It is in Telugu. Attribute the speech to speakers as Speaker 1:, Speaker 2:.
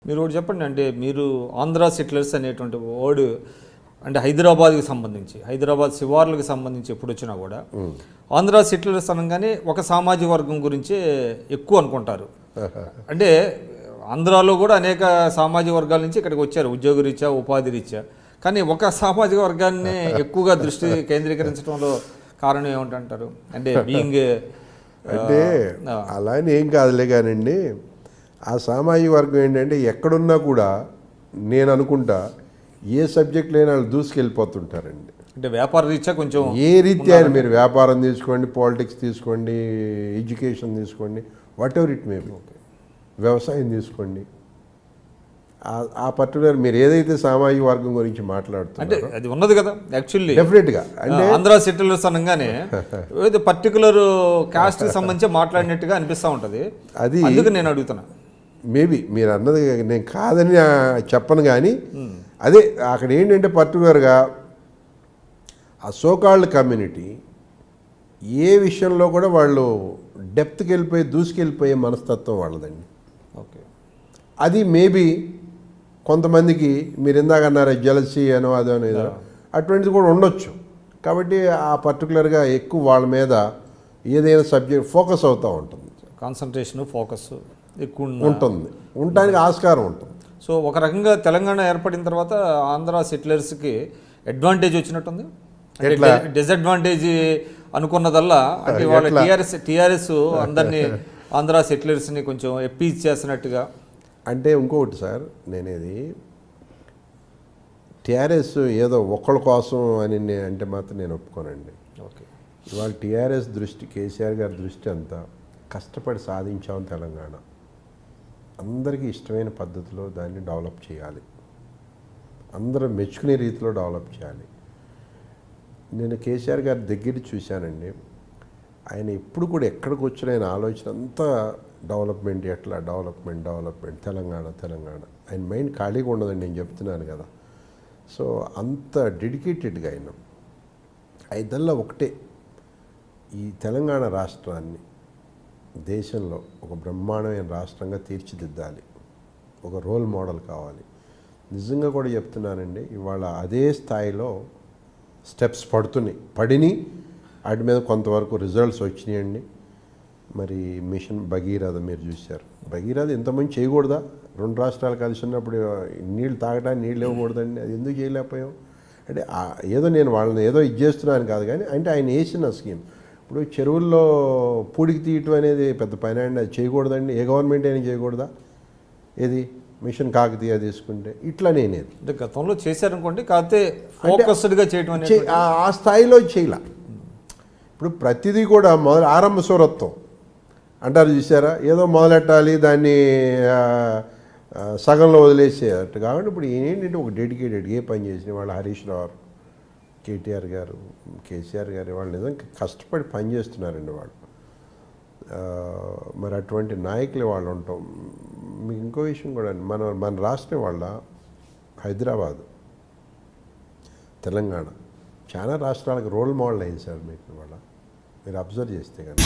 Speaker 1: మీరు ఒకటి చెప్పండి, అంటే మీరు ఆంధ్ర సెటిలర్స్ అనేటువంటి వర్డ్ అంటే హైదరాబాద్కి సంబంధించి, హైదరాబాద్ శివార్లకు సంబంధించి ఎప్పుడు వచ్చినా కూడా ఆంధ్ర సెటిలర్స్ అనగానే ఒక సామాజిక వర్గం గురించే ఎక్కువ అనుకుంటారు. అంటే ఆంధ్రాలో కూడా అనేక సామాజిక వర్గాల నుంచి ఇక్కడికి వచ్చారు, ఉద్యోగరీత్యా, ఉపాధి రీత్యా. కానీ ఒక సామాజిక వర్గాన్ని ఎక్కువగా దృష్టి కేంద్రీకరించడంలో కారణం ఏమిటంటారు? అంటే బీయింగ్
Speaker 2: అంటే అలా అని ఏం కాదులే కానండి, ఆ సామాజిక వర్గం ఏంటంటే ఎక్కడున్నా కూడా నేను అనుకుంటా ఏ సబ్జెక్ట్ లేని వాళ్ళు దూసుకెళ్ళిపోతుంటారండి.
Speaker 1: అంటే వ్యాపార రీత్యా కొంచెం
Speaker 2: ఏ రీత్యా అని మీరు వ్యాపారం తీసుకోండి, పాలిటిక్స్ తీసుకోండి, ఎడ్యుకేషన్ తీసుకోండి, what ever it may be, వ్యవసాయం తీసుకోండి, ఆ పర్టికులర్ మీరు ఏదైతే సామాజిక వర్గం గురించి మాట్లాడుతున్నారో
Speaker 1: అంటే అది ఉన్నది కదా యాక్చువల్లీ
Speaker 2: డెఫినెట్గా. అంటే
Speaker 1: ఆంధ్ర సెటిలర్స్ అనగానే ఏదో పర్టికులర్ కాస్ట్కి సంబంధించి మాట్లాడినట్టుగా అనిపిస్తూ ఉంటుంది. అది అందుకు నేను అడుగుతున్నా.
Speaker 2: మేబీ మీరు అన్నది నేను కాదని చెప్పను, కానీ అదే అక్కడ ఏంటంటే పర్టికులర్గా ఆ సోకాల్డ్ కమ్యూనిటీ ఏ విషయంలో కూడా వాళ్ళు డెప్త్కి వెళ్ళిపోయి దూసుకెళ్ళిపోయే మనస్తత్వం వాళ్ళదండి.
Speaker 1: ఓకే,
Speaker 2: అది మేబీ కొంతమందికి మీరు ఇందాక అన్నారు జెలసీ అనో అదో ఏదో అటువంటిది కూడా ఉండొచ్చు. కాబట్టి ఆ పర్టికులర్గా ఎక్కువ వాళ్ళ మీద ఏదైనా సబ్జెక్ట్ ఫోకస్ అవుతూ ఉంటుంది,
Speaker 1: కాన్సన్ట్రేషన్ ఫోకస్ ఎక్కువ
Speaker 2: ఉంటుంది, ఉండడానికి ఆస్కారం ఉంటుంది.
Speaker 1: సో ఒక రకంగా తెలంగాణ ఏర్పడిన తర్వాత ఆంధ్ర సెటిలర్స్కి అడ్వాంటేజ్ వచ్చినట్టుంది. డిసడ్వాంటేజ్ అనుకున్నదల్లా అంటే వాళ్ళ టీఆర్ఎస్ అందరినీ ఆంధ్ర సెటిలర్స్ని కొంచెం ఎప్పీజ్ చేసినట్టుగా.
Speaker 2: అంటే ఇంకొకటి సార్, నేనేది టీఆర్ఎస్ ఏదో ఒక్కళ్ళ కోసం అని అంటే మాత్రం నేను ఒప్పుకోనండి.
Speaker 1: ఓకే,
Speaker 2: ఇవాళ టీఆర్ఎస్ దృష్టి, కేసీఆర్ గారి దృష్టి అంతా కష్టపడి సాధించాం తెలంగాణ, అందరికీ ఇష్టమైన పద్ధతిలో దాన్ని డెవలప్ చేయాలి, అందరూ మెచ్చుకునే రీతిలో డెవలప్ చేయాలి. నేను కేసీఆర్ గారి దగ్గర చూశానండి, ఆయన ఎప్పుడు కూడా ఎక్కడికి వచ్చిన ఆయన ఆలోచన అంతా డెవలప్మెంట్, ఎట్లా డెవలప్మెంట్, తెలంగాణ. ఆయన మైండ్ ఖాళీగా ఉండదండి, నేను చెప్తున్నాను కదా. సో అంత డెడికేటెడ్గా ఐదల్లా ఒకటే, ఈ తెలంగాణ రాష్ట్రాన్ని దేశంలో ఒక బ్రహ్మాండమైన రాష్ట్రంగా తీర్చిదిద్దాలి, ఒక రోల్ మోడల్ కావాలి. నిజంగా కూడా చెప్తున్నానండి, ఇవాళ అదే స్థాయిలో స్టెప్స్ పడిని వాటి మీద కొంతవరకు రిజల్ట్స్ వచ్చినాయండి. మరి మిషన్ భగీరథ మీరు చూశారు, భగీరథ ఇంతమంది చేయకూడదా? 2 రాష్ట్రాలు కలిసి ఉన్నప్పుడు నీళ్ళు తాగడానికి నీళ్ళు ఇవ్వకూడదండి, అది ఎందుకు చేయలేకపోయాం? అంటే ఏదో నేను వాళ్ళని ఏదో ఇది చేస్తున్నాను కాదు, కానీ అంటే ఆయన వేసిన స్కీమ్. ఇప్పుడు చెరువుల్లో పూడికి తీయటం అనేది పెద్ద పైన అండి, అది చేయకూడదండి, ఏ గవర్నమెంట్ అయినా చేయకూడదా? ఏది మిషన్ కాకతీయ తీసుకుంటే ఇట్లా నేనేది
Speaker 1: అంటే గతంలో చేశారనుకోండి, కాకపోతే ఫోకస్డ్గా చేయటం అనేది
Speaker 2: ఆ స్థాయిలో చేయాల. ఇప్పుడు ప్రతిదీ కూడా ఆరంభ సూరత్వం అంటారు చూసారా, ఏదో మొదలెట్టాలి దాన్ని సగంలో వదిలేసేటట్టు. కాబట్టి ఇప్పుడు ఏంటంటే ఒక డెడికేటెడ్ ఏ పని చేసిన వాళ్ళు హరీష్ రావు, కేటీఆర్ గారు, కేసీఆర్ గారు వాళ్ళు నిజంగా కష్టపడి పనిచేస్తున్నారండి వాళ్ళు. మరి అటువంటి నాయకులు వాళ్ళు ఉంటాం. మీకు ఇంకో విషయం కూడా, మన రాష్ట్రం వాళ్ళ హైదరాబాదు, తెలంగాణ చాలా రాష్ట్రాలకు రోల్ మోడల్ అయింది సార్. మీకు వాళ్ళ మీరు అబ్జర్వ్ చేస్తే కానీ